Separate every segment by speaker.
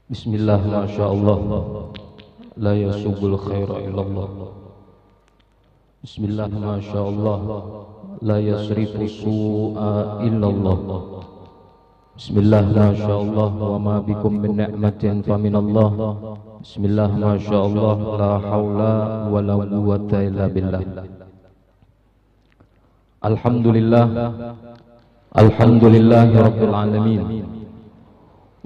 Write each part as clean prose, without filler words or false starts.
Speaker 1: Bismillah, Masya Allah, la yasubul khaira illallah. Bismillah, Masya Allah, la yasrifu su'a illallah. Bismillah, Masya Allah, wa ma bikum min ni'matin faminallah. Bismillah, Masya Allah, la hawla wa la quwwata illa billah. Alhamdulillah, alhamdulillahi rabbil alamin.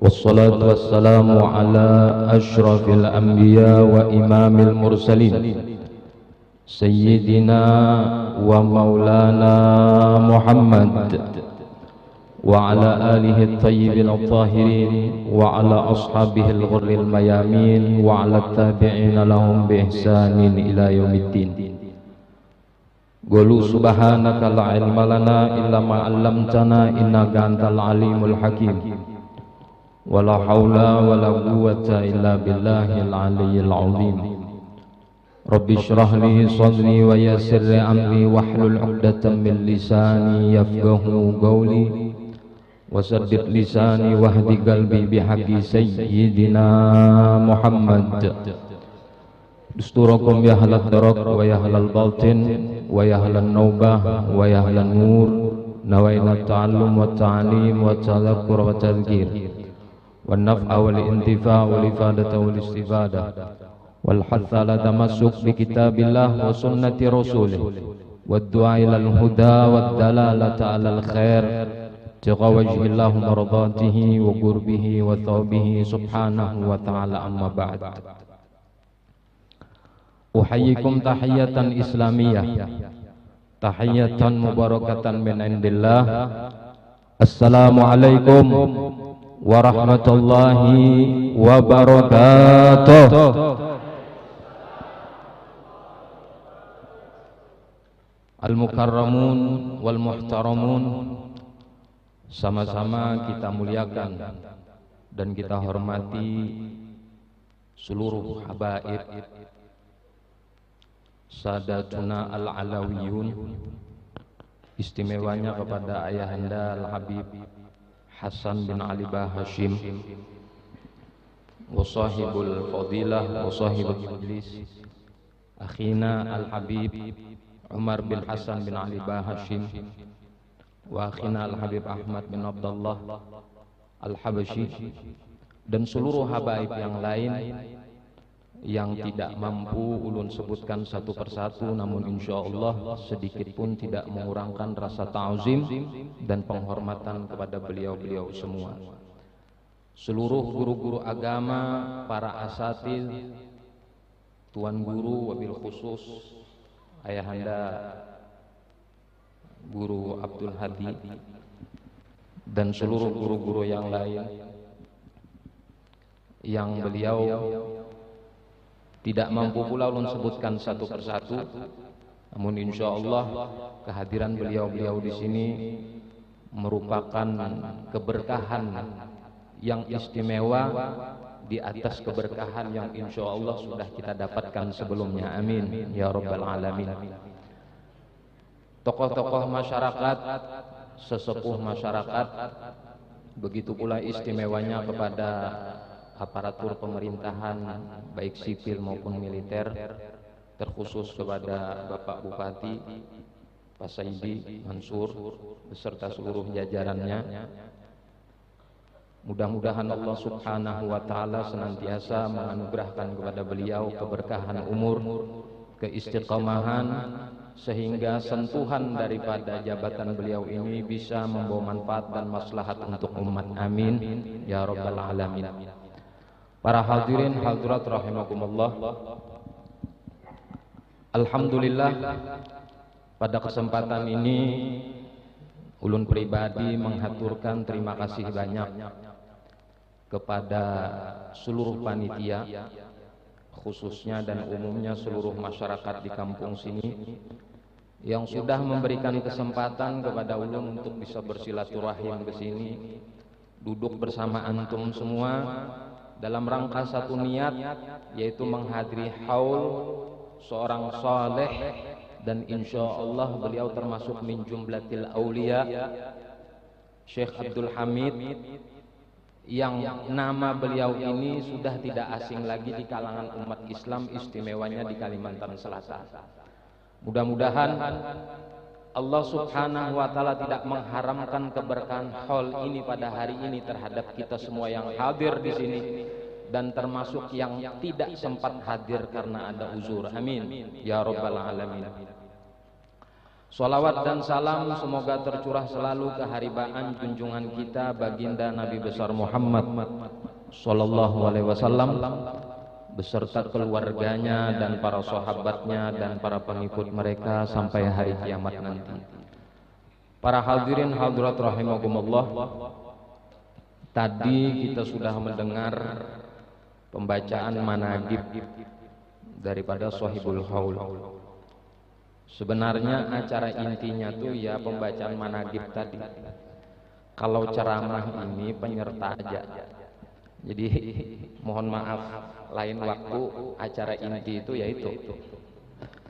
Speaker 1: Wassalatu wassalamu ala ashrafil anbiya wa imamil mursalin Sayyidina wa maulana Muhammad wa ala alihi at-tayyibin at-tahirin wa ala ashabihi al-ghurril mayamin wa ala tabi'ina lahum bi ihsanin ila yaumiddin. Qulu subhanaka la ilma lana illa ma 'allamtana innaka antal alimul hakim. Wala haula wala quwwata illa billahil aliyyil azim. Rabbi shrah li sadri wa yassir li amri wahlul 'uqdatam min lisani yafqahu qawli wasaddid lisani wahdi qalbi bihaqqi sayyidina Muhammad. Dusturakum ya halal darak wa ya halal batin wa ya halal naubah wa ya halal nur nawaina ta'allum wa ta'lim wa tadhakkur wa tadhkir والنفع والانتفاع والإفادة والاستفادة والحث على تمسك بكتاب الله وسنة رسوله والدعاء إلى الهدى والدلالة على الخير ابتغاء وجه الله مرضاته وقربه وثوبه سبحانه وتعالى. أما بعد، أحييكم تحية إسلامية تحية مباركة من عند الله. السلام عليكم warahmatullahi wabarakatuh. Al-mukarramun wal muhtaramun, sama-sama kita muliakan dan kita hormati seluruh habaib sadatuna al-alawiyun, istimewanya kepada ayahanda Al-Habib Hasan bin Ali Bah Hashim wa sahibul fadilah wa sahibul majlis akhina Al-Habib Umar bin Hasan bin Ali Bah Hashim wa akhina Al-Habib Ahmad bin Abdullah Al-Habashi dan seluruh habaib yang lain yang tidak mampu ulun sebutkan satu persatu, namun insyaallah sedikit pun tidak mengurangkan rasa ta'zim dan penghormatan kepada beliau-beliau semua. Seluruh guru-guru agama, para asatidz, tuan guru, wabil khusus ayahanda Guru Abdul Hadi dan seluruh guru-guru yang lain yang beliau tidak mampu pula ulun sebutkan satu persatu, namun insyaallah kehadiran beliau-beliau di sini merupakan keberkahan yang istimewa di atas keberkahan yang insyaallah sudah kita dapatkan sebelumnya. Amin ya rabbal alamin. Tokoh-tokoh masyarakat, sesepuh masyarakat, begitu pula istimewanya kepada aparatur pemerintahan baik sipil maupun militer, terkhusus kepada Bapak Bupati Pak Saidi Mansur beserta seluruh jajarannya. Mudah-mudahan Allah Subhanahu wa taala senantiasa menganugerahkan kepada beliau keberkahan umur, keistiqomahan, sehingga sentuhan daripada jabatan beliau ini bisa membawa manfaat dan maslahat untuk umat. Amin ya rabbal alamin. Para hadirin hadirat rahimakumullah, alhamdulillah pada kesempatan ini ulun pribadi menghaturkan terima kasih banyak kepada seluruh panitia, khususnya dan umumnya seluruh masyarakat di kampung sini yang sudah memberikan kesempatan kepada ulun untuk bisa bersilaturahim ke sini, duduk bersama antum semua dalam rangka satu niat, yaitu menghadiri haul seorang saleh dan insyaallah beliau termasuk min jumlatil aulia, Syekh Abdul Hamid yang nama beliau ini sudah tidak asing lagi di kalangan umat Islam, istimewanya di Kalimantan Selatan. Mudah-mudahan Allah Subhanahu wa Ta'ala tidak mengharamkan keberkahan haul ini pada hari ini terhadap kita semua yang hadir di sini dan termasuk yang tidak sempat hadir karena ada uzur. Amin ya rabbal alamin. Salawat dan salam semoga tercurah selalu ke haribaan junjungan kita baginda Nabi besar Muhammad sallallahu alaihi wasallam beserta keluarganya dan para sahabatnya dan para pengikut mereka sampai hari kiamat nanti. Para hadirin hadirat rahimakumullah, tadi kita sudah mendengar pembacaan manaqib daripada Shahibul Haul. Sebenarnya acara intinya tuh ya pembacaan manaqib tadi. Kalau ceramah ini penyerta aja. Jadi mohon maaf, lain waktu acara inti itu yaitu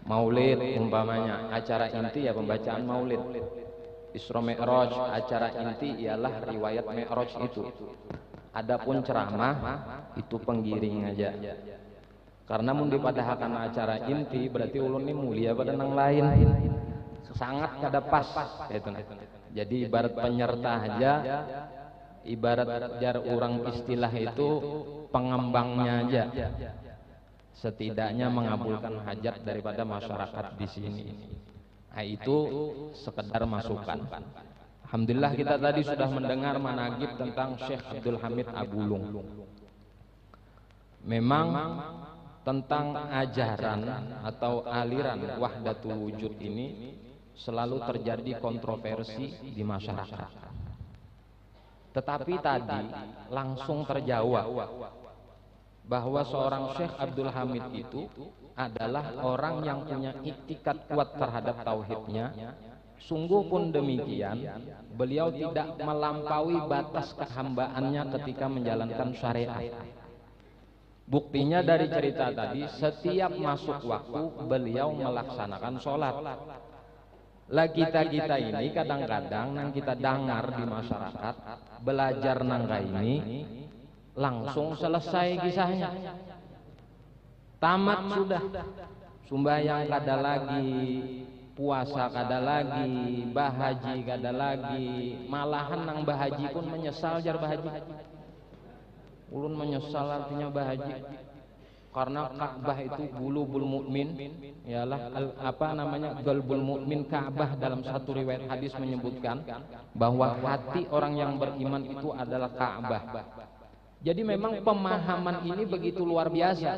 Speaker 1: Maulid umpamanya, acara inti ya pembacaan Maulid. Isra Mi'raj, acara inti ialah riwayat Mi'raj itu. Adapun ceramah itu penggiring aja. Karena mun dipadahakan acara inti berarti ulun ini mulia pada nang lain. Sangat kada pas gitu. Jadi ibarat penyerta aja, ibarat jar orang istilah itu pengembangnya aja. Setidaknya mengabulkan hajat daripada masyarakat di sini. Nah, itu sekedar masukan. Alhamdulillah kita tadi sudah mendengar manaqib tentang Syekh Abdul Hamid Abulung. Memang tentang ajaran atau aliran Wahdatul Wujud ini selalu terjadi kontroversi di masyarakat. Tetapi tadi langsung terjawab bahwa seorang Syekh Abdul Hamid itu adalah orang yang punya iktikat kuat terhadap tauhidnya. Sungguh pun demikian, beliau tidak melampaui batas kehambaannya ketika menjalankan syariat. Buktinya dari cerita tadi, setiap masuk waktu beliau melaksanakan sholat. Lah kita ini kadang-kadang nang kita dengar di masyarakat belajar nangka ini langsung selesai kisahnya, tamat sudah, sembahyang kada lagi, puasa kada lagi, bahaji kada lagi, malahan nang bahaji pun menyesal jar bahaji. Ulun menyesal artinya bahaji karena Ka'bah itu qulubul mukmin, ialah qalbul mukmin. Ka'bah dalam satu riwayat hadis menyebutkan bahwa hati orang yang beriman itu adalah Ka'bah. Jadi memang pemahaman ini begitu luar biasa.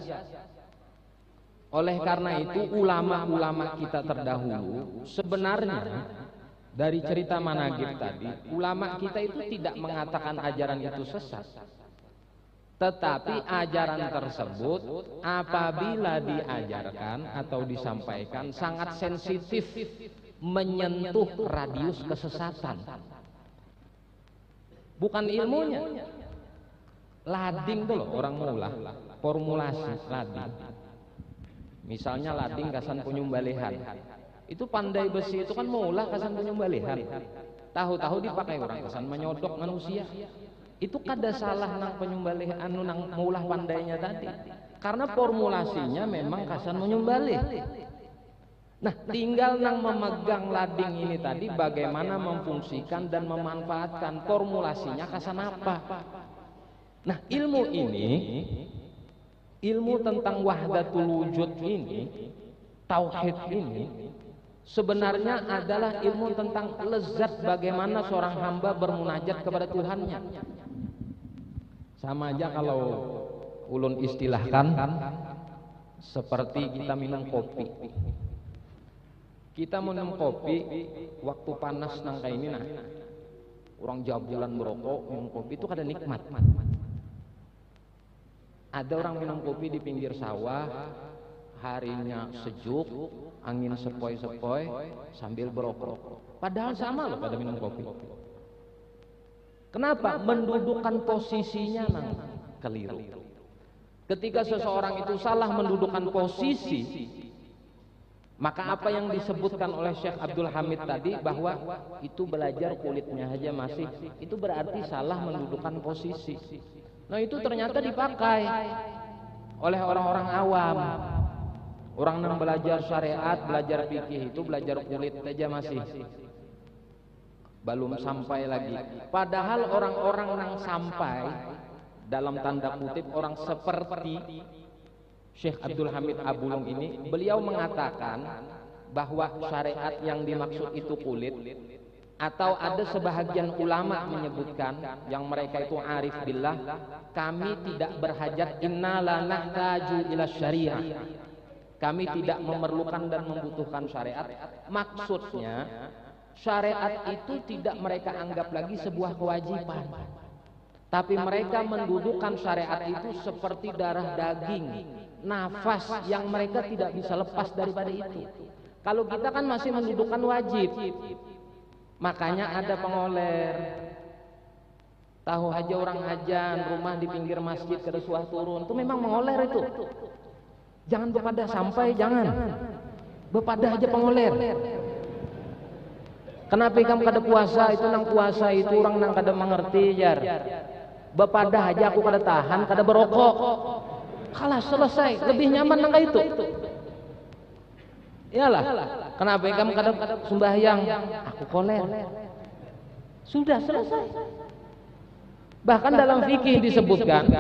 Speaker 1: Oleh karena itu ulama-ulama kita terdahulu sebenarnya dari cerita manaqib tadi, ulama kita itu tidak mengatakan ajaran itu sesat. Tetapi ajaran tersebut apabila diajarkan atau disampaikan sangat sensitif, menyentuh radius kesesatan. Bukan ilmunya. Lading tuh loh orang mula, formulasi lading. Misalnya lading kasan penyumbalihan. Itu pandai besi itu kan mula kasan penyumbalihan. Tahu-tahu dipakai orang kasan menyodok manusia. Itu kada salah nang penyumbalihan nang maulah pandainya tadi. Karena formulasinya memang kasan menyumbalih. Nah, tinggal nang memegang lading ini tadi bagaimana memfungsikan dan memanfaatkan formulasinya kasan apa. Nah, ilmu ini, ilmu tentang wahdatul wujud ini, tauhid ini sebenarnya adalah ilmu tentang lezat bagaimana seorang hamba bermunajat kepada Tuhannya. Sama aja kalau ulun istilahkan seperti kita minum kopi. Kita minum kopi waktu panas nang kayak ini, nah orang jabulan merokok minum kopi itu kada nikmat. Ada orang minum kopi di pinggir sawah, harinya sejuk, angin sepoi-sepoi sambil berokok. Padahal sama loh pada minum kopi. Kenapa? Mendudukkan posisinya nang keliru. Ketika seseorang itu salah mendudukkan posisi, Maka apa yang disebutkan oleh Syekh Abdul Hamid tadi bahwa itu belajar kulitnya aja masih, itu berarti salah mendudukan posisi. Nah itu ternyata dipakai oleh orang-orang awam. Orang yang belajar syariat, belajar fikih itu belajar kulit aja masih, belum sampai lagi. Padahal orang-orang yang sampai dalam tanda kutip orang seperti Syekh Abdul Hamid Abulung ini, beliau mengatakan bahwa syariat yang dimaksud itu kulit, atau ada sebahagian ulama menyebutkan yang mereka itu arif billah, kami tidak berhajat, inna la nahtaju ila syariah, kami tidak memerlukan dan membutuhkan syariat. Maksudnya syariat itu tidak mereka anggap lagi sebuah kewajiban, tapi mereka mendudukan syariat itu seperti darah daging, nafas yang mereka tidak bisa lepas daripada itu. Kalau kita kan masih mendudukan wajib. Makanya ada pengoler. Tahu aja orang ajan, rumah di pinggir masjid keresuah turun, itu memang mengoler itu. Jangan bepada sampai, jangan. Bepada aja pengoler. Kenapa kamu kada puasa itu, nang puasa itu orang nang kada mengerti jar. Bepada aja aku kada tahan, kada berokok. Kalah selesai, lebih nyaman nang itu. Iyalah, kenapa kamu kadang sembahyang? Aku koler. Sudah selesai. Bahkan dalam fikih disebutkan,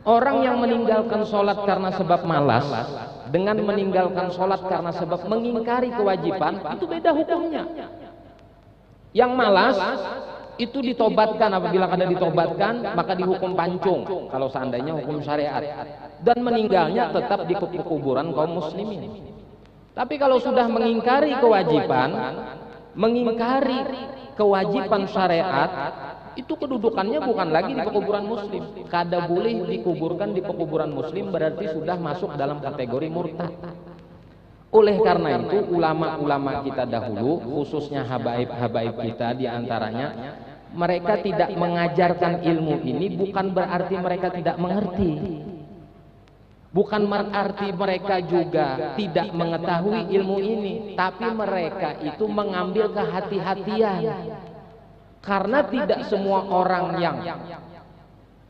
Speaker 1: orang yang meninggalkan sholat karena sebab malas dengan meninggalkan sholat karena sebab mengingkari kewajiban itu beda hukumnya. Yang malas itu ditobatkan, apabila kada ditobatkan maka dihukum pancung kalau seandainya hukum syariat, dan meninggalnya tetap di kuburan kaum muslimin. Tapi kalau sudah mengingkari kewajiban, mengingkari kewajiban syariat, itu kedudukannya bukan lagi di pekuburan muslim. Kada boleh dikuburkan di pekuburan muslim, berarti sudah masuk dalam kategori murtad. Oleh karena itu ulama-ulama kita dahulu, khususnya habaib-habaib kita diantaranya, mereka tidak mengajarkan ilmu ini bukan berarti mereka tidak mengerti, bukan berarti mereka juga tidak mengetahui ilmu ini, tapi mereka itu mengambil kehati-hatian. Karena tidak semua orang yang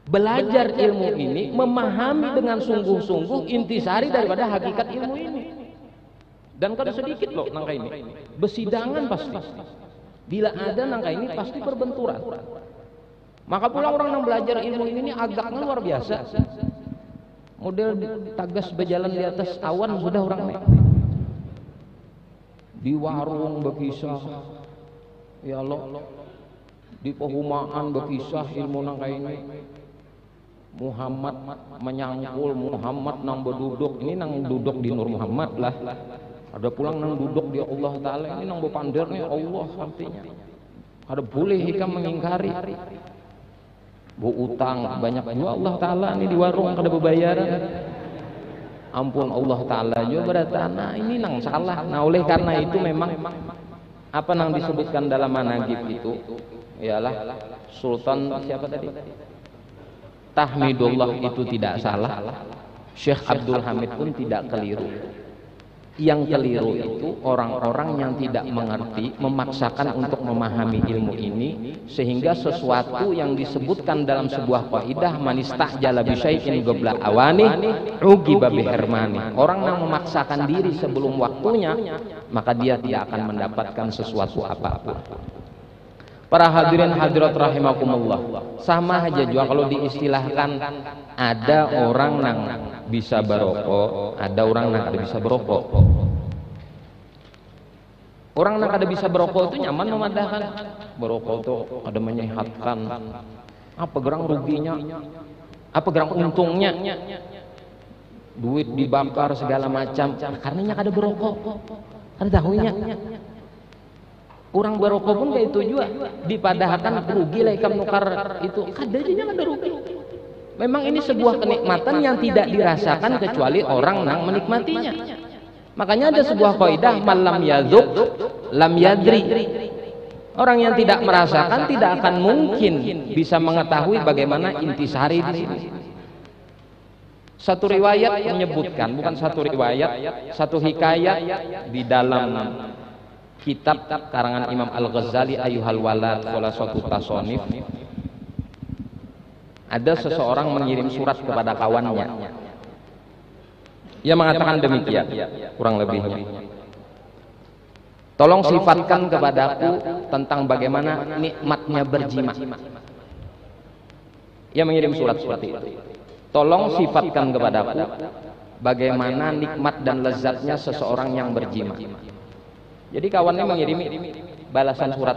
Speaker 1: belajar ilmu ini memahami dengan sungguh-sungguh intisari daripada hakikat ilmu ini. Dan kada sedikit loh nangka ini besidangan pasti. Bila ada nangka ini pasti berbenturan. Maka pula orang yang belajar ilmu ini agaknya luar biasa. Model tagas berjalan di atas awan sudah orang naik. Di warung berkisah, ya Allah. Di perumahan berkisah ilmu nangka ini. Muhammad menyangkul, Muhammad nang berduduk, ini nang duduk di Nur Muhammad lah. Ada pulang nang duduk di Allah Ta'ala, ini nang berpandir nih Allah artinya. Ada boleh hikam mengingkari. Bu utang banyak juga Allah Ta'ala ini di warung kada berbayaran. Ampun Allah Ta'ala juga berarti nah ini nang salah. Nah oleh karena itu memang apa nang disebutkan dalam managib itu ialah Sultan siapa tadi? Tahmidullah itu tidak salah. Syekh Abdul Hamid pun tidak keliru. Yang keliru itu orang-orang yang tidak mengerti, memaksakan untuk memahami ilmu ini, sehingga sesuatu yang disebutkan dalam sebuah kaidah manista'jala bi syai'in qabla awani ugiba bi hirmani. Orang yang memaksakan diri sebelum waktunya, maka dia tidak akan mendapatkan sesuatu apapun. Para hadirin hadirat rahimakumullah, sama aja juga kalau diistilahkan ada orang yang bisa berokok, ada orang yang kada bisa berokok. Orang yang kada bisa berokok itu nyaman memadahkan. Berokok itu ada menyehatkan. Apa gerang ruginya? Apa gerang untungnya? Duit dibakar segala macam. Karenanya kada berokok. Kada tahunya. Orang berokok pun kayak itu juga dipadahkan rugi lah ikam nukar itu. Kada aja kada rugi. Memang ini sebuah kenikmatan yang tidak dirasakan kecuali orang yang menikmatinya. Makanya ada sebuah kaidah malam yadzuk lam yadri. Orang yang tidak merasakan tidak akan mungkin bisa mengetahui bagaimana intisari di sini. Satu riwayat menyebutkan, bukan satu riwayat, satu hikayat di dalam kitab karangan Imam Al-Ghazali Ayyuhal Walad Khulasatu Tasonif. Ada seseorang mengirim surat kepada kawannya. Ia mengatakan demikian, kurang lebihnya. Tolong sifatkan kepadaku tentang bagaimana nikmatnya berjima. Ia mengirim surat seperti itu. Tolong sifatkan kepadaku bagaimana nikmat dan lezatnya seseorang yang berjima. Jadi kawannya mengirim balasan surat.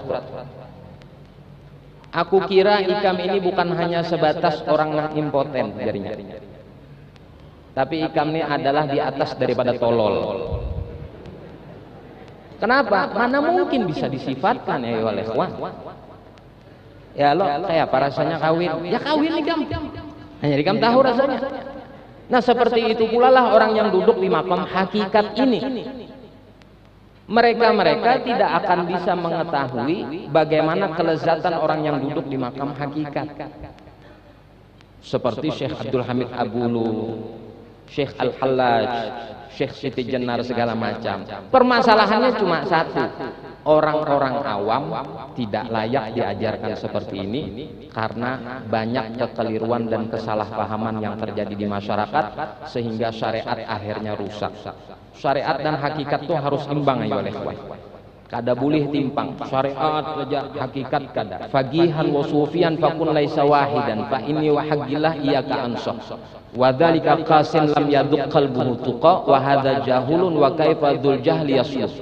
Speaker 1: Aku kira Ikam ini bukan hanya sebatas orang yang impoten jadinya, tapi Ikam ini adalah di atas daripada tolol. Kenapa? Mana mungkin bisa disifatkan ya oleh ikhwan? Ya lo, kayak apa rasanya kawin? Ya kawin Ikam. Hanya Ikam tahu rasanya. Nah seperti itu pula lah orang yang duduk di makam hakikat ini. Mereka tidak akan bisa mengetahui bagaimana kelezatan orang yang duduk di makam hakikat. Seperti Syekh Abdul Hamid Abulu, Syekh Al-Hallaj, Syekh Siti Jenar segala macam. Permasalahannya cuma satu. Orang-orang awam tidak layak diajarkan seperti ini karena banyak kekeliruan dan kesalahpahaman yang terjadi di masyarakat sehingga syariat akhirnya rusak. Syariat dan hakikat itu harus imbang ya oleh ikhwan. Kada boleh timpang. Syariat saja, hakikat kada. Fagihan wa sufian fakun laisa wahidan fa inni wa haqqillah iyyaka ansah. Wa dzalika qasin lam yaduq qalbuhu tuqa wa hadza jahulun wa kaifa dzul jahli yasus.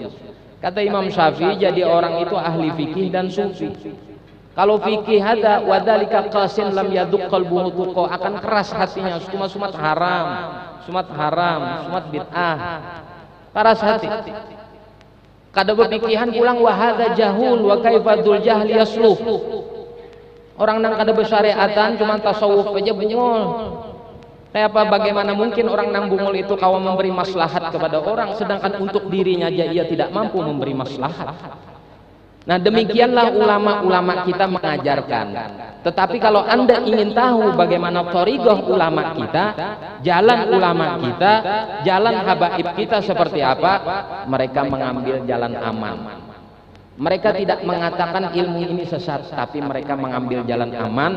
Speaker 1: Kata Imam Syafi'i, jadi orang itu ahli fikih dan sufi. Kalau fikih ada wadzalika qasin lam yaduq qalbuhu tuqa, akan keras hatinya, sumat haram, sumat bid'ah. Keras hati. Kada berpikihan pulang wa hadza jahul wa kaifa dzul jahli yasluh. Orang nang kada bersyariatan cuma tasawuf aja bungul. Kayak apa, bagaimana mungkin orang nang bungul itu kawan memberi maslahat kepada orang, sedangkan untuk dirinya aja ia tidak mampu memberi maslahat. Nah demikianlah ulama-ulama kita mengajarkan. Tetapi kalau Anda ingin tahu bagaimana thariqah ulama kita, jalan ulama kita, jalan habaib kita seperti apa, mereka mengambil jalan aman. Mereka tidak mengatakan ilmu ini sesat, tapi mereka mengambil jalan aman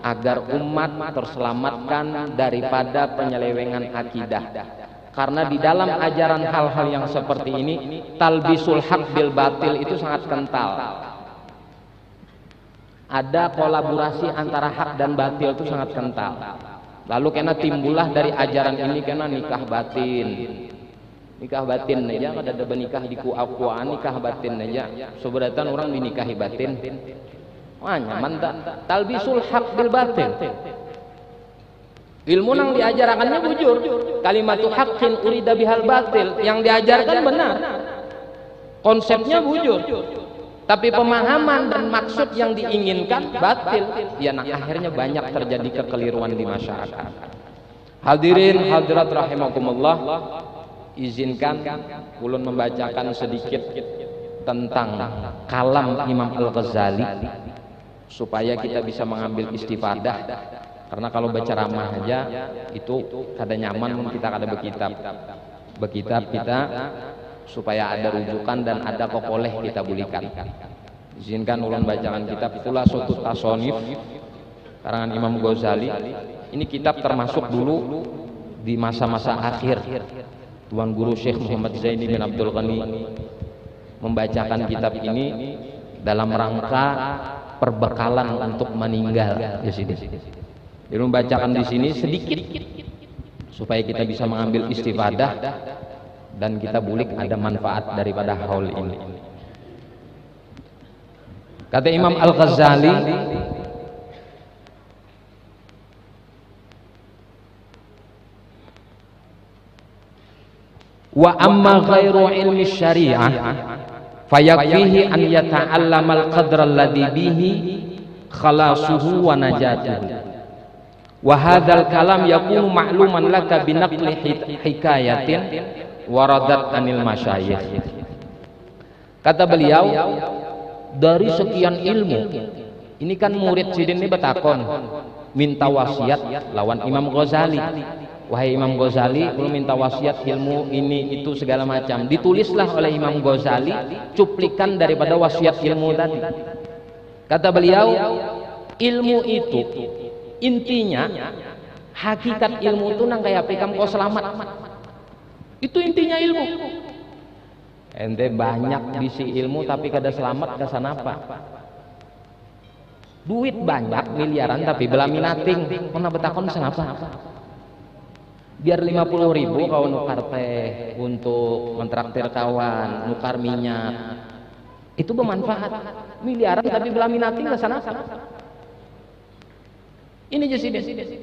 Speaker 1: agar umat terselamatkan daripada penyelewengan akidah. Karena di dalam ajaran hal-hal yang seperti ini, talbisul haq bil batil itu sangat kental. Ada kolaborasi antara hak dan batil itu sangat kental. Lalu kena timbullah dari ajaran ini kena nikah batin. Nikah batin aja, kada ada bernikah di kuah-kuahan, nikah batin aja. Seberatan orang dinikahi batin. Wah nyaman tak? Talbisul haq bil batil. Ilmu yang diajarkannya bujur. Kalimatu haqqin urida bihal batil. Yang diajarkan benar. Konsepnya bujur. Tapi pemahaman dan maksud yang diinginkan batil. Ya nah akhirnya banyak terjadi kekeliruan di masyarakat. Hadirin hadirat rahimakumullah. Izinkan ulun membacakan sedikit tentang kalam Imam Al-Ghazali supaya kita bisa mengambil istifadah, karena kalau baca ramah aja itu kada nyaman, kita kada berkitab kita supaya ada rujukan dan ada kopoleh kita bulikan. Izinkan ulun bacakan kitab Khulasatut Tasonif karangan Imam Ghazali. Ini kitab termasuk dulu di masa-masa akhir Tuan Guru Syekh Muhammad Zaini bin Abdul Ghani membacakan kitab ini dalam rangka perbekalan untuk meninggal di sini. Jadi membacakan di sini sedikit supaya kita bisa mengambil istifadah dan kita bulik ada manfaat daripada haul ini. Kata Imam Al-Ghazali, wa amma ghairu ilmi syariah fayakfihi an yata'allama al-qadra alladhi bihi khalasuhu wa najatuhu wa hadzal kalam yakunu ma'luman laka binaqli hikayatin waradat anil masyayikh. Kata beliau, dari sekian ilmu ini kan murid sidin ini betakon minta wasiat lawan Imam Ghazali. wahai Imam Ghazali, lu minta wasiat ilmu ini itu segala macam. Ditulislah oleh Imam Ghazali cuplikan daripada wasiat ilmu tadi. Kata beliau, ilmu itu intinya, hakikat ilmu itu nang kayak pikam kau selamat. Itu intinya ilmu. Ente banyak bisi ilmu tapi kada selamat kesan apa? Duit banyak miliaran tapi belami nating. Mana betakon kenapa? Biar 50.000 kau nukar teh untuk mentraktir kawan, nukar minyak, itu bermanfaat. Miliaran tapi belami nating kesan apa? Ini jadi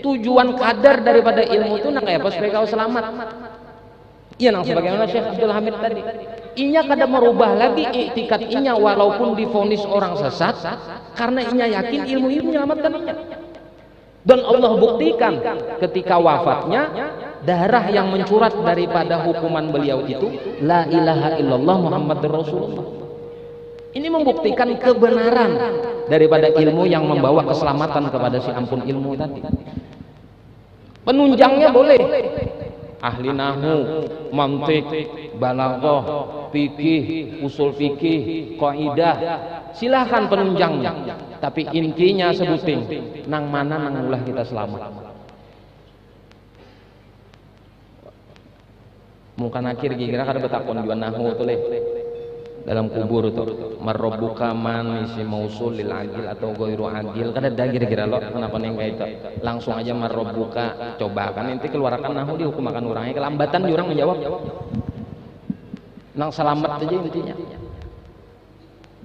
Speaker 1: tujuan kadar daripada ilmu itu nang kayak apa supaya kau selamat. Iya nang sebagaimana Syekh Abdul Hamid tadi. Inya kada merubah lagi iktikat inya walaupun divonis orang sesat, karena inya yakin ilmu itu menyelamatkan inya. Dan Allah buktikan ketika wafatnya, darah yang mencurat daripada hukuman beliau itu la ilaha illallah Muhammadur Rasulullah. Ini membuktikan kebenaran daripada ilmu yang membawa keselamatan kepada si ampun ilmu tadi. Penunjangnya boleh ahli nahwu, mantik, balaghah, fikih, usul fikih, kaidah, silahkan penunjangnya. Tapi intinya sebuting nang mana nang ulah kita selamat. Mungkin akhir kira kada betakon juan nahwu tuh leh dalam kubur tuh marrobuka man isi mausul lil agil atau ghairu agil kada ada kira-kira lo kenapa neng kayak itu langsung aja marrobuka coba kan inti keluarkan nahwu dihukum akan orangnya kelambatan di orang menjawab nang selamat aja intinya.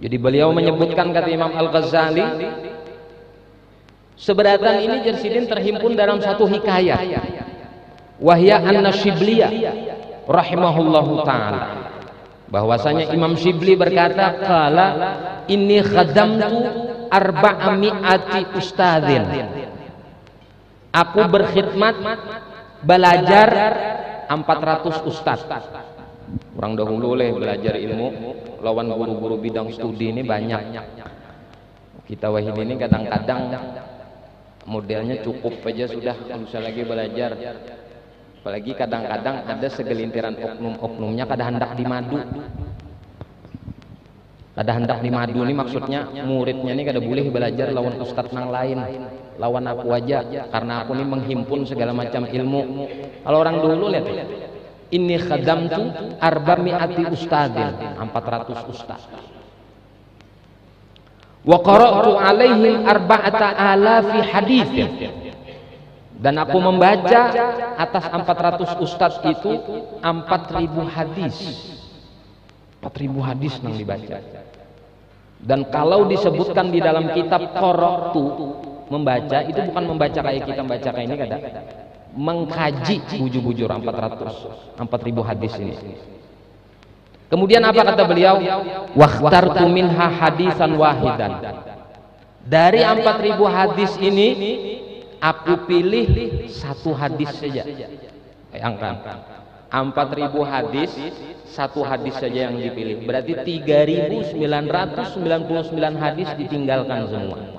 Speaker 1: Jadi beliau menyebutkan kata Imam Al-Ghazali seberatan ini Jersidin terhimpun dalam satu hikayat wahya an-Nasyibliyah rahimahullahu ta'ala, bahwasanya Imam Syibli berkata qala inni khadamtu arba'ami'ati ustadzin, aku berkhidmat belajar 400 ustadz. Orang dahulu oleh belajar ilmu lawan guru-guru bidang studi ini banyak. Kita wahid ini kadang-kadang modelnya cukup aja sudah, tidak usah lagi belajar. Apalagi kadang-kadang ada segelintiran oknum-oknumnya kada hendak dimadu. Kada hendak dimadu ini maksudnya muridnya ini kada boleh belajar lawan ustadz nang lain, lawan aku aja karena aku ini menghimpun segala macam ilmu. Kalau orang dulu lihat ini khadamtu arba'mi'ati ustadzin, 400 ustaz. Wa qara'tu alaihim arba'ata alafi haditsin. Dan aku membaca atas 400 ustaz itu 4.000 hadis. 4.000 hadis yang dibaca. Dan kalau disebutkan di dalam kitab qara'tu membaca, itu bukan membaca kayak kita membaca kayak ini kada. Mengkaji bujur-bujur 4.000 hadis ini. Kemudian apa kata beliau? Wakhtartu minha hadisan wahidan. Dari 4.000 hadis ini aku pilih satu hadis saja. Angkat 4.000 hadis, satu hadis saja yang dipilih. Berarti 3.999 hadis ditinggalkan semua.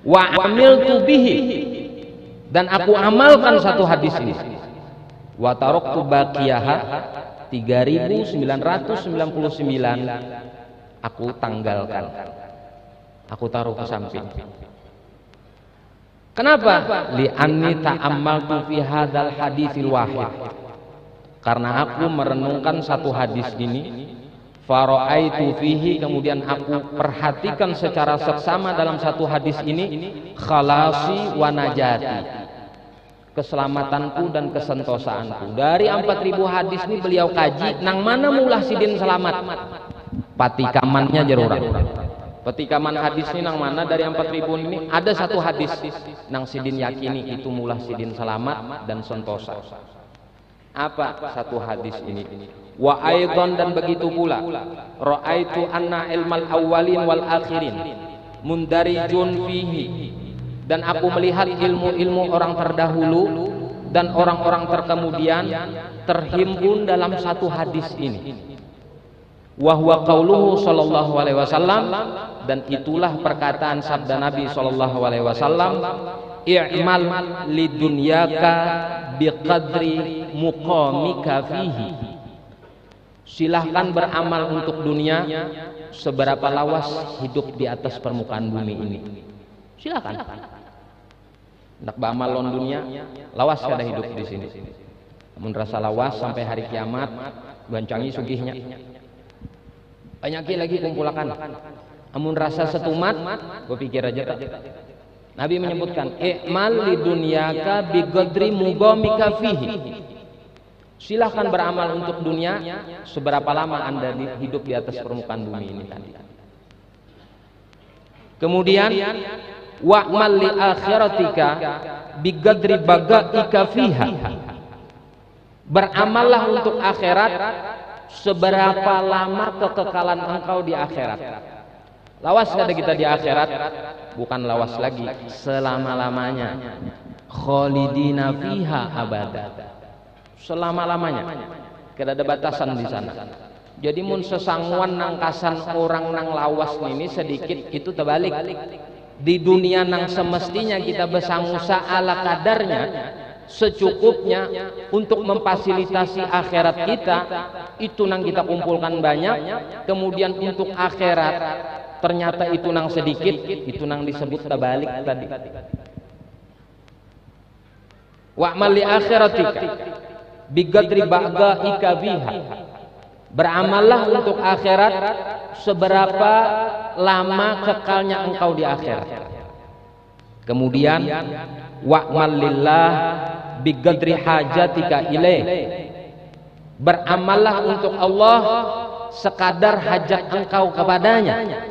Speaker 1: Wa amiltu bihi, dan aku amalkan satu hadis ini. Wa taraktu baqiyaha, 3.999 aku tanggalkan, aku taruh ke samping. Kenapa? Li'anni ta'ammaltu fi hadzal haditsil wahid, karena aku merenungkan satu hadis ini. Fara'aitu fihi, kemudian aku perhatikan secara seksama dalam satu hadis ini, khalasi wa najati, keselamatanku dan kesentosaanku. Dari 4.000 hadis ini beliau kaji nang mana mulah sidin selamat. Patikamannya jerurang. Patikaman hadis ini nang mana dari 4.000 ini ada satu hadis nang sidin yakini itu mulah sidin selamat dan sentosa. Apa satu hadis ini? Wa aidan, dan begitu pula ra'aitu anna ilmal awwalin wal akhirin mundarijun fihi, dan aku melihat ilmu-ilmu orang terdahulu dan orang-orang terkemudian terhimpun dalam satu hadis ini. Wa huwa qauluhu sallallahu alaihi wasallam, dan itulah perkataan sabda Nabi sallallahu alaihi wasallam, i'mal lidunyaka biqadri muqamika fihi. Silahkan beramal untuk dunia seberapa lawas hidup di atas permukaan bumi ini. Silahkan. Nak beramal lon dunia, lawas kada hidup di sini. Namun rasa lawas sampai hari kiamat, bancangi sugihnya. Banyak lagi kumpulakan. Namun rasa setumat, gue pikir aja tak. Nabi menyebutkan, i'mal lidunyaka biqadri muqamika fihi. Silahkan beramal untuk dunia seberapa lama Anda hidup di atas permukaan bumi ini tadi. Kemudian wa'mal li akhiratika biqadri bagaika fiha. Beramallah untuk akhirat seberapa lama kekekalan engkau di akhirat. Lawas kada kita di akhirat, bukan lawas lagi, selama-lamanya. Khalidina fiha abada. Selama-lamanya. Kada ada batasan di sana. Jadi mun sesangguan nangkasan orang nang lawas ini sedikit itu terbalik. Di dunia nang semestinya kita besangusa ala kadarnya, secukupnya untuk memfasilitasi akhirat kita, itu nang kita kumpulkan banyak. Kemudian untuk akhirat ternyata itu nang sedikit, itu nang disebut terbalik tadi. Wa'mal li akhiratika biqadri ba'daika biha. Beramallah untuk akhirat seberapa lama kekalnya engkau di akhirat. Kemudian wa'mal lillah biqadri hajatika ilaih. Beramallah untuk Allah sekadar hajat engkau kepadanya.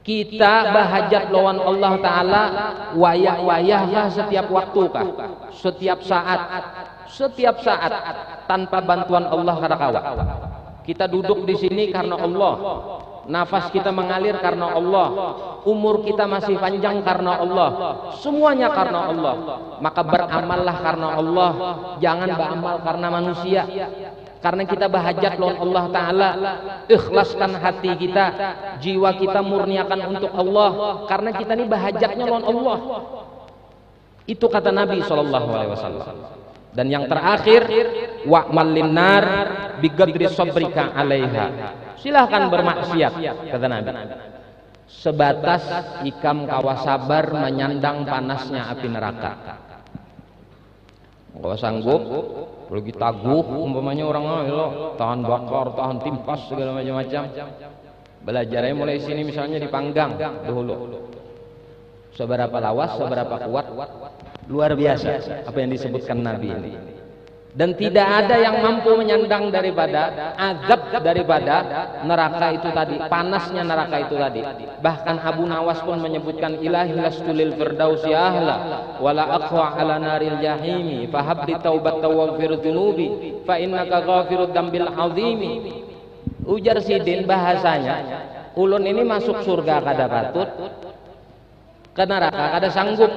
Speaker 1: Kita bahajat lawan Allah Ta'ala wayah-wayah setiap waktu kah? Setiap saat tanpa bantuan Allah kada kawa. Kita duduk di sini karena Allah, nafas kita mengalir karena Allah, umur kita masih panjang karena Allah, semuanya karena Allah. Maka beramallah karena Allah, jangan beramal karena manusia. Karena kita bahajat lawan Allah Ta'ala, ikhlaskan hati kita, jiwa kita murniakan untuk Allah, karena kita ini bahajatnya lawan Allah. Itu kata Nabi SAW. Dan yang terakhir, wa'mal linnar biqadri sabrika 'alaiha. Silahkan bermaksiat, kata Nabi, sebatas ikam kawa sabar menyandang panasnya api neraka. Kalau sanggup, lagi taguh, umpamanya orang tahan bakar, tahan timpas segala macam-macam. Belajarnya mulai sini misalnya dipanggang dahulu. Seberapa lawas, seberapa kuat, luar biasa apa yang disebutkan Nabi ini. Dan tidak ada yang mampu menyandang daripada azab daripada neraka itu tadi, panasnya neraka itu tadi. Bahkan Abu Nawas pun menyebutkan, ilahi lastulil firdausi ahla wala aqwa ala naril jahimi fahabli taubat waghfir dzunubi fa innaka ghafirud dambil azimi. Ujar Sidin bahasanya, ulun ini masuk surga kada patut, ke neraka kada sanggup.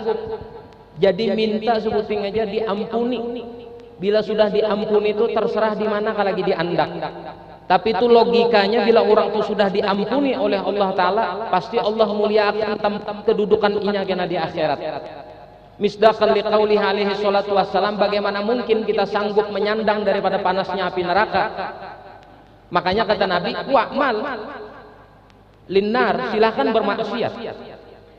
Speaker 1: Jadi minta sebuting aja diampuni. Bila sudah diampuni itu terserah di mana kalau lagi diandak. Tapi itu logikanya, bila orang itu sudah diampuni oleh Allah Ta'ala, pasti Allah muliakan kedudukan inya kena di akhirat. Misdaqan liqaulihi alaihi salatu wassalam, bagaimana mungkin kita sanggup menyandang daripada panasnya api neraka. Makanya kata Nabi, wa'mal linnar, silahkan bermaksiat.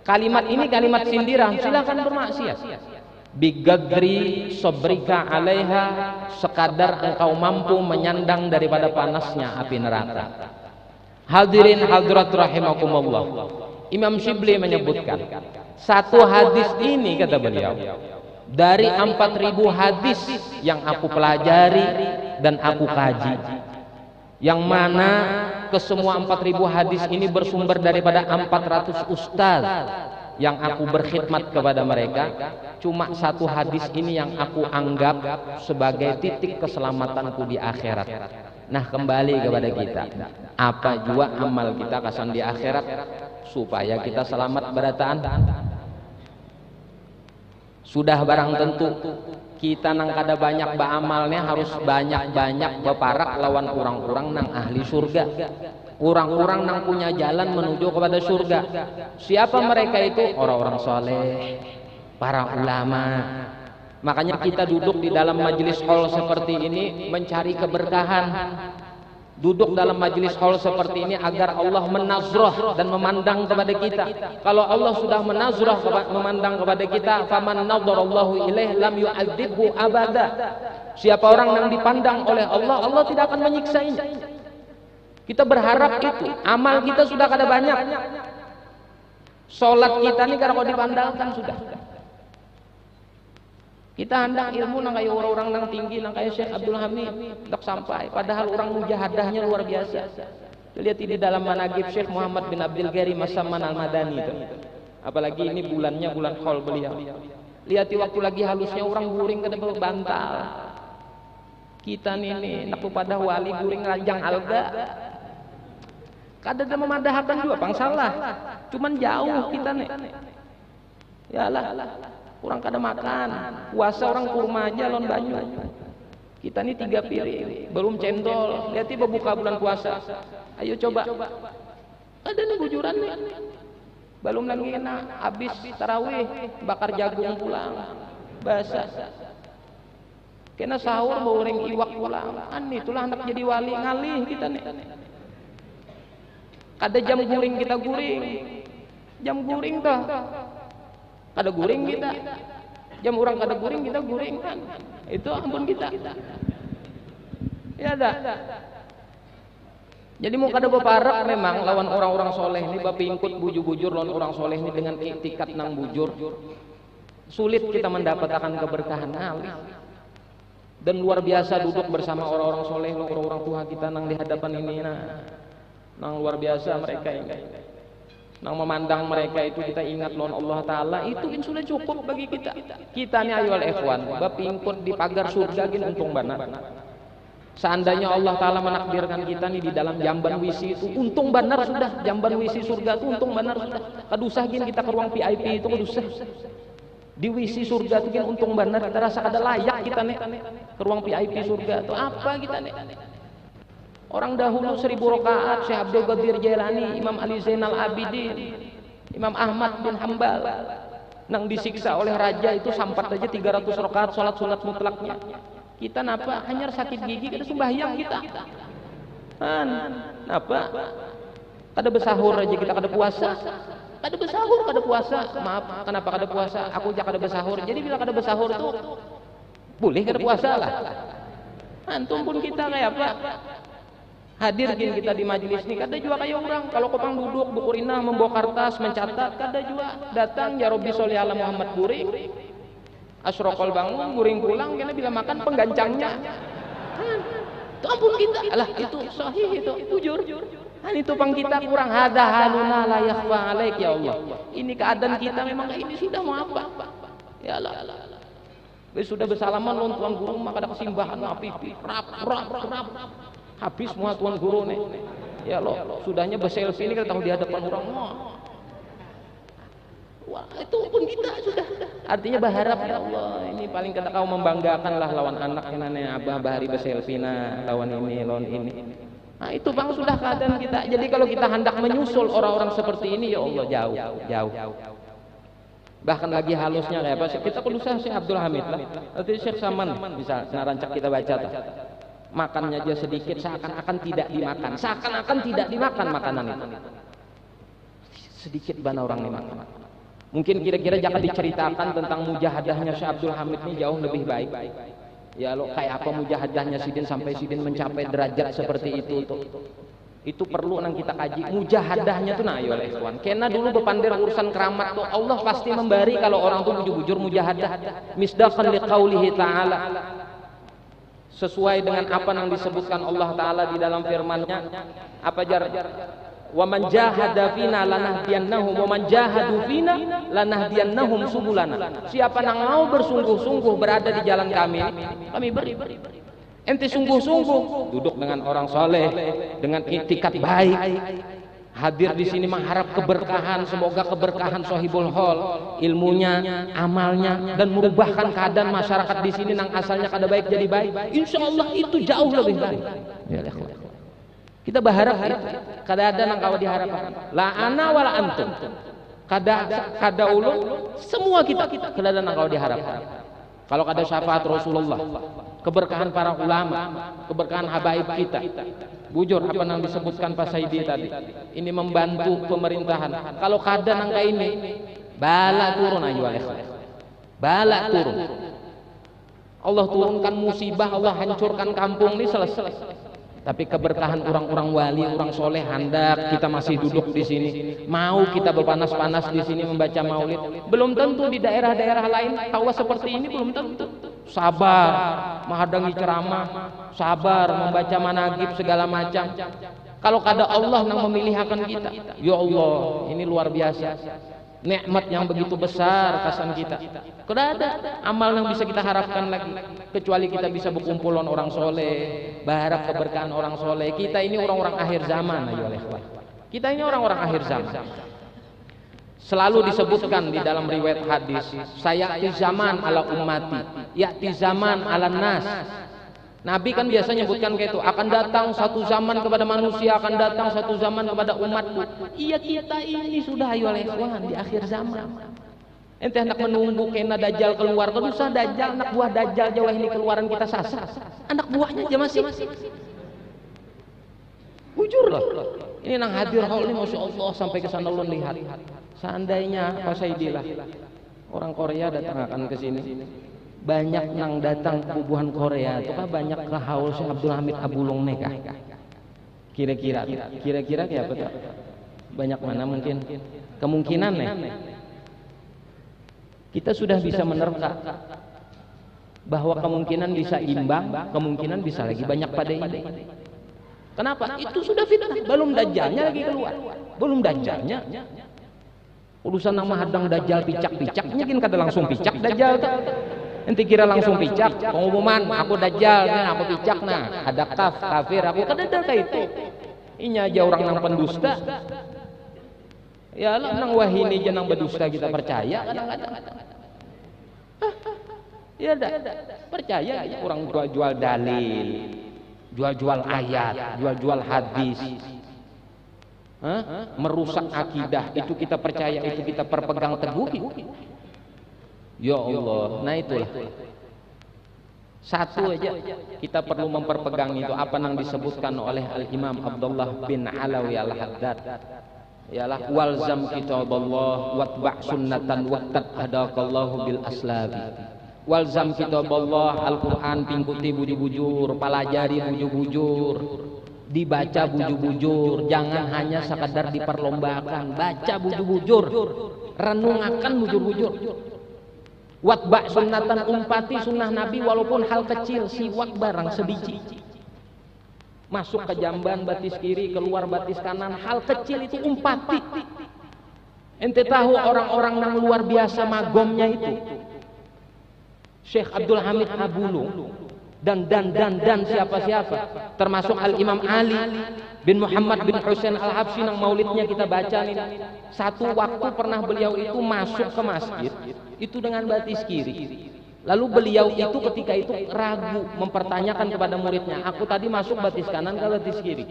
Speaker 1: Kalimat ini kalimat sindiran, silahkan bermaksiat. Biqadri sabrika 'alaiha, sekadar engkau mampu menyandang daripada panasnya api neraka. Hadirin hadirat rahimakumullah. Imam Syibli menyebutkan, satu hadis ini, kata beliau, dari 4.000 hadis yang aku pelajari dan aku kaji, yang mana kesemua 4.000 hadis ini bersumber daripada 400 ustaz yang aku berkhidmat kepada mereka. Cuma satu hadis ini yang aku anggap sebagai titik keselamatanku di akhirat. Nah, kembali kepada kita, apa jua amal kita kasan di akhirat supaya kita selamat berataan. Sudah barang tentu kita nang kada banyak beramalnya harus banyak-banyak beparak lawan orang-orang nang ahli surga, orang-orang nang punya jalan menuju kepada surga. Siapa mereka itu? Orang-orang soleh, para ulama. Makanya kita duduk di dalam majelis hall seperti ini mencari keberkahan. Duduk dalam majelis hall seperti ini agar Allah menazrah dan memandang kepada kita. Kalau Allah sudah menazrah memandang kepada kita, faman nadharallahu ilaih lam yu'adzibhu abada. Siapa orang yang dipandang oleh Allah, Allah tidak akan menyiksainya. Kita berharap itu. Amal kita sudah kada banyak. Salat kita nih kalau dipandangkan sudah. Kita hendak ilmu nang kayak orang-orang nang tinggi nang kayak Syekh Abdul Hamid hendak sampai, padahal orang mujahadahnya luar biasa. Lihat di dalam manaqib Syekh Muhammad bin Abdul Karim As-Samman Al-Madani itu. Apalagi ini bulannya bulan haul beliau. Lihat waktu lagi halusnya orang guring kada bantal. Kita nih nak pada wali guring ranjang alga. Kada ada memadahkan juga pang salah. Cuman jauh kita nih. Yalah. Orang kada makan, puasa orang kurma aja lon banyu. Kita nih 3 piring, belum cendol. Lihat tiba buka bulan puasa. Ayo coba. Ada nih bujuran nih. Belum lagi kena habis tarawih, bakar jagung pulang. Basah. Kena sahur goreng iwak pulang. Itulah anak jadi wali ngalih kita nih. Kada jam guring kita guring. Jam guring toh. Kada guring kita, jam orang kada guring kita guring kan, itu ampun kita. Ya dah. Jadi mau kada beparak memang lawan orang-orang soleh ini bapingkut bujur-bujur lawan orang soleh ini dengan iktikat nang bujur. Sulit kita mendapatkan keberkahan alih. Dan luar biasa duduk bersama orang-orang soleh, orang-orang tua kita nang di hadapan ini nang luar biasa mereka ini. Nang memandang mereka itu kita ingat lawan Allah Ta'ala, itu sudah cukup bagi kita. Kita ni ayol ikhwan bapingkut di pagar surga gin untung banar. Seandainya Allah Ta'ala menakdirkan kita nih di dalam jamban wisi itu, untung banar sudah. Jamban wisi surga itu untung banar sudah. Kadusah gin kita ke ruang VIP itu kadusah. Di wisi surga itu gin untung banar, kita rasa kada layak kita nih ke ruang VIP surga itu. Apa kita nih? Orang dahulu 1000 rakaat, Syekh Abdul Qadir Jailani, Imam Ali Zainal Abidin, Imam Ahmad bin Hambal, nang disiksa oleh raja itu sampat aja 300 rakaat salat sunat mutlaknya. Kita napa? Hanya sakit gigi kada sembahyang kita. Napa? Kada besahur aja kita kada puasa. Kada besahur kada puasa. Maaf, kenapa kada puasa? Aku aja kada besahur. Jadi bila kada besahur tuh boleh kada puasa lah. Antum pun kita kayak apa? Hadir gin kita di majelis ini kada juga kayak orang kalau kopang duduk bukurina membawa kertas mencatat kada juga datang ya Robbi sholli ala Muhammad guring asrokol bangun guring pulang kena bila makan penggancangnya itu ampun kita alah itu sahih itu jujur itu pang kita kurang hada haluna la yakhfa alaik ya Allah. Ini keadaan kita memang kayak ini sudah mau apa ya Allah. Sudah bersalaman lawan tuan guru maka ada kesimbahan api rap habis semua tuan guru nih. Ya loh, sudahnya berselfie ini kita tahu di hadapan orang. Wah, itu pun kita sudah. Artinya berharap ya Allah, ini paling kita kau membanggakan lah lawan anak ini abah bahari berselfie lawan ini, lawan ini. Nah, itu bang sudah keadaan kita. Jadi kalau kita hendak menyusul orang-orang seperti ini ya Allah jauh. Bahkan lagi halusnya kayak apa? Kita perlu Syekh Abdul Hamid lah. Nanti Syekh Saman bisa narancak kita baca tak? Makannya aja sedikit seakan-akan tidak dimakan, makanan itu sedikit bana orang ini makan. Mungkin kira-kira jangan diceritakan tentang mujahadahnya Syekh Abdul Hamid ini jauh lebih baik ya lo kayak apa mujahadahnya Sidin sampai Sidin mencapai derajat seperti itu perlu nang kita kaji mujahadahnya tuh ayo ikhwan kena dulu bepandir urusan keramat tuh Allah pasti memberi kalau orang tuh bujur-bujur mujahadah misdaqan liqaulihi ta'ala sesuai dengan apa yang disebutkan Allah Ta'ala di dalam firman-Nya apa jar wa man jahada fina lanahdiyannahum wa man jahadu fina lanahdiyannahum subulana. Siapa yang mau bersungguh-sungguh berada di jalan kami beri. Ente sungguh-sungguh duduk dengan orang soleh dengan itikat baik hadir di sini mengharap keberkahan, semoga keberkahan Sohibul Hol, ilmunya, amalnya, dan merubahkan keadaan masyarakat di sini yang asalnya kada baik jadi baik. Insya Allah itu jauh lebih baik. Ya, Kita berharap itu. Kada ada nang kau diharapkan. La ana wala antum. kada ulun semua kita kedadan kalau diharapkan. Kalau kada syafaat Rasulullah, keberkahan para ulama, keberkahan habaib kita. Bujur apa yang disebutkan Pak Saidi tadi. Ini membantu pemerintahan. Kalau kada nangka ini, bala turun ayo alaihi. Bala turun. Allah turunkan musibah, Allah hancurkan kampung ini selesai. Tapi keberkahan orang-orang wali, orang soleh hendak kita masih duduk di sini. Mau kita berpanas-panas di sini membaca maulid. Belum tentu di daerah-daerah lain tawa seperti ini, belum tentu. Sabar menghadangi ceramah, sabar membaca managib segala macam. Kalau kada Allah yang memilihkan kita, ya Allah, ini luar biasa. Nikmat yang begitu besar kasan kita. Kada ada amal yang bisa kita harapkan lagi kecuali kita bisa berkumpulan orang soleh, berharap keberkahan orang soleh. Kita ini orang-orang akhir zaman, ayo ikhwan. Kita ini orang-orang akhir zaman. Selalu disebutkan di dalam riwayat hadis, sayati zaman ala ummati, ya'ti zaman ala nas. Nabi kan biasa nyebutkan kayak itu, akan datang satu zaman kepada manusia, akan datang satu zaman kepada umatku. Iya, kita ini sudah ayo ikhwan di akhir zaman. Ente hendak menunggu kena Dajjal keluar, kalau usah Dajjal, anak buah Dajjal jauh ini keluaran kita sasar. Anak buahnya aja masih. Bujur lah. Ini nang hadir hal ini, masya Allah sampai ke sana ulun lihat. Seandainya Pak Saidi lah, orang Korea datang akan ke sini. Banyak nang datang ke bubuhan Korea itu kan banyak ke haul Syekh Abdul Hamid Abulung nekah. Kira-kira kayak apa tuh? Banyak mana mungkin kemungkinan nih. Kita sudah bisa menerka bahwa kemungkinan bisa imbang, kemungkinan bisa lagi banyak pada ini. Kenapa? Itu sudah fitnah. Belum dajjalnya lagi keluar. Belum dajjalnya. Urusan nama hadang dajjal picak-picaknya kan kada langsung picak dajjal tuh. Ente kira langsung picak, pengumuman aku dajjal, aku picak nah, ada kafir, aku kada ada kayak itu. Ini aja orang nang pendusta. Ya lah nang wahini jenang berdusta kita percaya kadang-kadang. Ya dah, percaya orang jual-jual dalil, jual-jual ayat, jual-jual hadis. Merusak akidah, itu kita percaya, itu kita perpegang teguh. Ya Allah, nah itulah. Satu aja kita perlu memperpegang itu apa yang disebutkan oleh Al-Imam Abdullah bin Alawi Al-Haddad. Yalah walzam kitaballah watba' sunnatan waqtat hadakallahu bil aslabi. Walzam kitaballah Al-Qur'an pingkuti bujur-bujur, palajari bujur-bujur, dibaca bujur-bujur, jangan hanya sekadar diperlombakan, baca bujur-bujur, renungakan bujur-bujur. Watba' sunnatan umpati sunnah Nabi walaupun hal kecil, siwak barang sebiji. Masuk ke jamban batis kiri, keluar batis kanan, hal kecil itu umpati. Ente tahu orang-orang yang luar biasa magomnya itu. Syekh Abdul Hamid Abulung dan siapa-siapa, termasuk Al-Imam Ali bin Muhammad bin Husain Al-Habsyi yang maulidnya kita baca nih. Satu waktu pernah beliau itu masuk ke masjid itu dengan batis kiri. Lalu beliau itu ketika itu ragu mempertanyakan kepada muridnya, aku tadi masuk batis kanan ke batis kiri?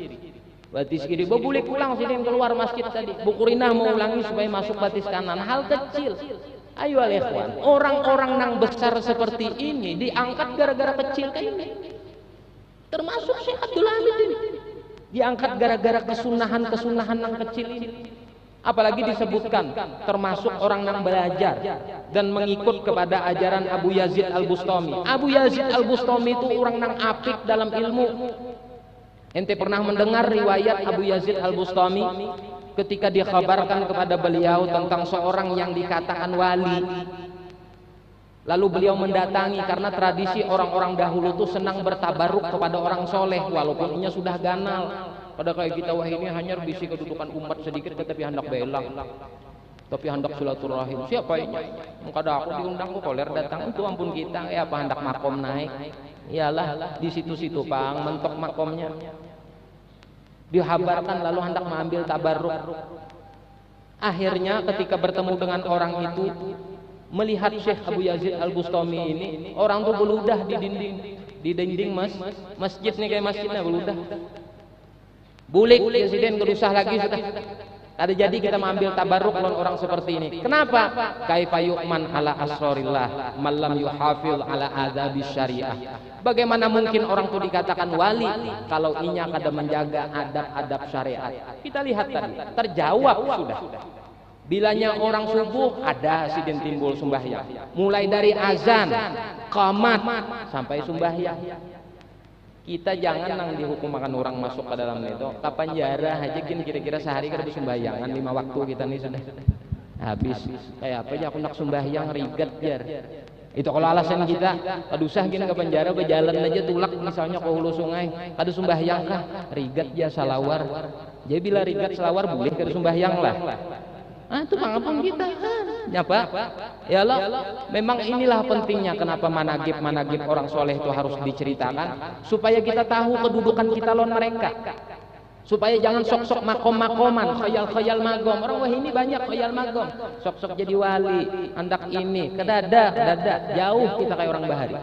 Speaker 1: Batis kiri, boleh pulang sini keluar masjid tadi. Bukurinah mau ulangi supaya masuk batis kanan. Hal kecil. Ayo ikhwan, orang-orang yang besar seperti ini diangkat gara-gara kecil kayak ini. Termasuk Syekh Abdul Hamid ini. Diangkat gara-gara kesunahan yang kecil ini. Apalagi disebutkan termasuk orang yang belajar dan mengikut kepada ajaran Abu Yazid Al-Bustami. Abu Yazid Al-Bustami itu orang yang apik dalam ilmu. Ente pernah mendengar riwayat Abu Yazid Al-Bustami ketika dikhabarkan kepada beliau tentang seorang yang dikatakan wali. Lalu beliau mendatangi karena tradisi orang-orang dahulu itu senang bertabaruk kepada orang soleh walaupun ia sudah ganal. Pada kayak kita wah ini hanya bisi kedudukan umat sedikit tapi hendak belang, tapi hendak silaturahim. Siapa ini? Kada aku diundang ku koler datang itu ampun kita apa hendak makom naik. Iyalah di situ-situ pang mentok makomnya. Dihabarkan lalu hendak mengambil tabarruk. Akhirnya ketika bertemu dengan orang itu melihat Syekh Abu Yazid Al-Bustami ini, orang tuh beludah di dinding masjid nih kayak masjidnya beludah. Bulik presiden gerusah lagi sudah. Kada jadi kita mengambil tabarruk lawan orang seperti ini. Kenapa? Kaifa yu'man ala asrarillah man lam yuhafil ala adabis syariah. Bagaimana mungkin orang itu dikatakan wali kalau inya kada menjaga adab-adab syariat? Kita lihat tadi, terjawab sudah. Bilanya orang subuh ada sidin timbul sembahyang. Mulai dari azan, qamat sampai sembahyang. Kita jangan nang dihukum makan orang masuk ke dalam itu. Kapan jara aja kira-kira sehari kada sumbayangan 5 waktu kita nih sudah habis. Kayak apa aja aku nak sumbahyang rigat jar. Itu kalau alasan kita, kadusah gini ke penjara berjalan aja tulak misalnya ke hulu sungai, kada sumbahyang kah? Rigat ya salawar. Jadi bila rigat salawar boleh kada sumbahyang lah. Itu mangapun kita nyapa ya Allah. Memang inilah pentingnya kenapa managib orang soleh itu harus diceritakan, supaya kita tahu kedudukan kita lawan mereka, supaya jangan sok-sok makom-makoman, khayal-khayal magom. Orang wah ini banyak khayal magom, sok-sok jadi wali, andak ini kedada jauh kita kayak orang bahari.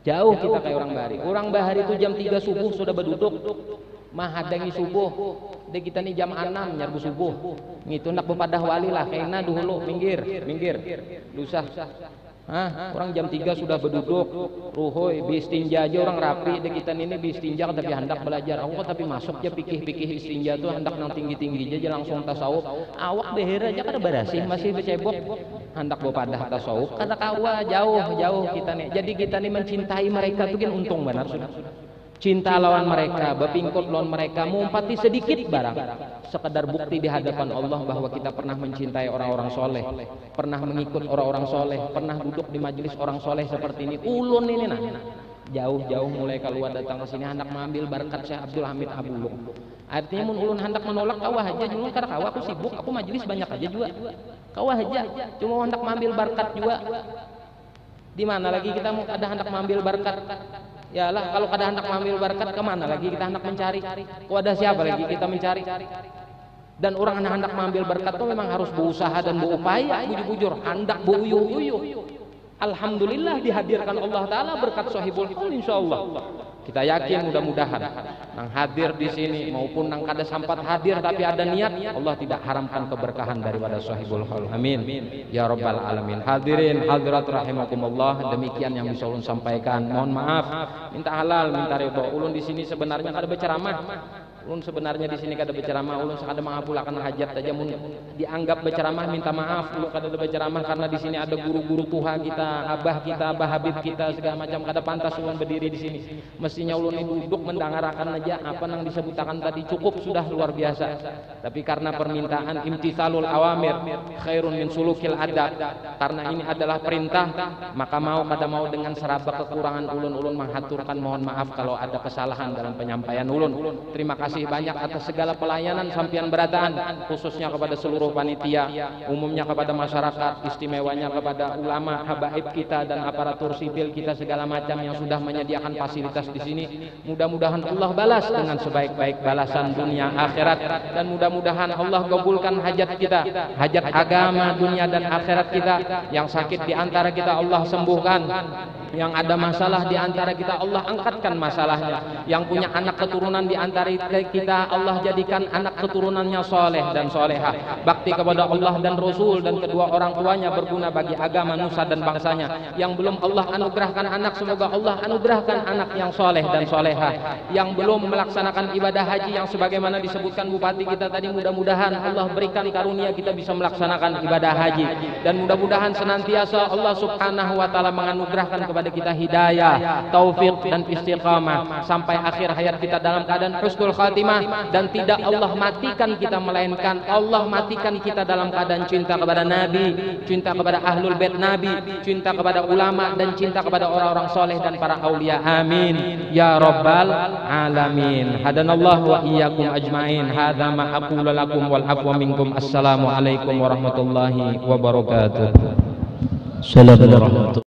Speaker 1: Jauh kita kayak orang bahari. Orang bahari itu jam 3 subuh sudah berduduk mahadangi subuh. De kita nih jam 6 nyarbu subuh. Ngitu nak bepadah wali lah kena dulu minggir. Lusah. Orang jam 3 sudah berduduk, ruhoy, bistinja aja orang rapi. De kita ini bistinja tapi hendak belajar. Aku tapi masuk ya pikih-pikih istinja tuh hendak nang tinggi-tinggi aja langsung tasawuf. Awak beher aja kada berasih masih becebok. Hendak bepadah tasawuf. Kata kawa jauh kita nih. Jadi kita nih mencintai mereka tuh kan untung benar sudah. Cinta lawan mereka, bepingkut lawan mereka, mumpati sedikit barang. Sekedar bukti di hadapan Allah bahwa kita pernah mencintai orang-orang soleh, pernah mengikut orang-orang soleh, pernah duduk di majelis orang soleh seperti ini. Ulun ini nah, jauh-jauh mulai keluar datang ke sini hendak mengambil berkat Syekh Abdul Hamid Abulung. Artinya mun ulun hendak menolak kawah aja, cuma karena kawah aku sibuk, aku majelis banyak aja juga. Kawah aja, cuma hendak mengambil berkat juga. Di mana lagi kita mau ada hendak mengambil berkat? Ya lah, kalau kada hendak mengambil berkat kemana lagi kita hendak mencari? Ada siapa lagi kita mencari? Dan orang hendak mengambil berkat itu memang harus berusaha dan berupaya, bujur-bujur, hendak beuyuh-uyuh. Alhamdulillah dihadirkan Allah Ta'ala berkat Sohibul Qaul insyaallah. Kita yakin mudah-mudahan nang hadir di sini maupun nang kada sempat hadir tapi ada niat, Allah tidak haramkan keberkahan daripada Sohibul Qaul. Amin ya rabbal alamin. Hadirin hadirat rahimakumullah, demikian yang bisa ulun sampaikan. Mohon maaf, minta halal, minta ridho. Ulun di sini sebenarnya kada berceramah. Ulun sebenarnya di sini kada berceramah, ulun sekada mengabulkan hajat aja. Mun dianggap berceramah minta maaf, ulun kada berceramah karena di sini ada guru-guru tuha kita, abah Habib kita segala macam, kada pantas ulun berdiri di sini. Mestinya ulun ini duduk mendengarkan aja apa yang disebutkan tadi, cukup sudah luar biasa. Tapi karena permintaan imtithalul awamir khairun min sulukil adab, karena ini adalah perintah, maka mau kada mau dengan seraba kekurangan ulun menghaturkan mohon maaf kalau ada kesalahan dalam penyampaian ulun. Terima kasih banyak atas segala pelayanan sampian berataan, khususnya kepada seluruh panitia, umumnya kepada masyarakat, istimewanya kepada ulama, habaib kita dan aparatur sipil kita segala macam yang sudah menyediakan fasilitas di sini. Mudah-mudahan Allah balas dengan sebaik-baik balasan dunia akhirat, dan mudah-mudahan Allah kabulkan hajat kita, hajat agama dunia dan akhirat kita. Yang sakit di antara kita Allah sembuhkan, yang ada masalah di antara kita Allah angkatkan masalahnya, yang punya anak keturunan di antara kita Allah jadikan anak keturunannya soleh dan solehah, bakti kepada Allah dan Rasul dan kedua orang tuanya, berguna bagi agama, nusa dan bangsanya. Yang belum Allah anugerahkan anak, semoga Allah anugerahkan anak yang soleh dan solehah. Yang belum melaksanakan ibadah haji yang sebagaimana disebutkan bupati kita tadi, mudah-mudahan Allah berikan karunia kita bisa melaksanakan ibadah haji, dan mudah-mudahan senantiasa Allah subhanahu wa ta'ala menganugerahkan kepada kita hidayah, taufik dan istiqamah sampai akhir hayat kita dalam keadaan husnul khatimah, dan tidak Allah matikan kita, melainkan Allah matikan kita dalam keadaan cinta kepada Nabi, cinta kepada ahlul bait Nabi, cinta kepada ulama, dan cinta kepada orang-orang soleh dan para aulia. Amin ya rabbal alamin. Hadanallahu wa iyyakum ajmain. Hadza ma aqulu lakum wal afwa minkum. Assalamu alaikum warahmatullahi wabarakatuh.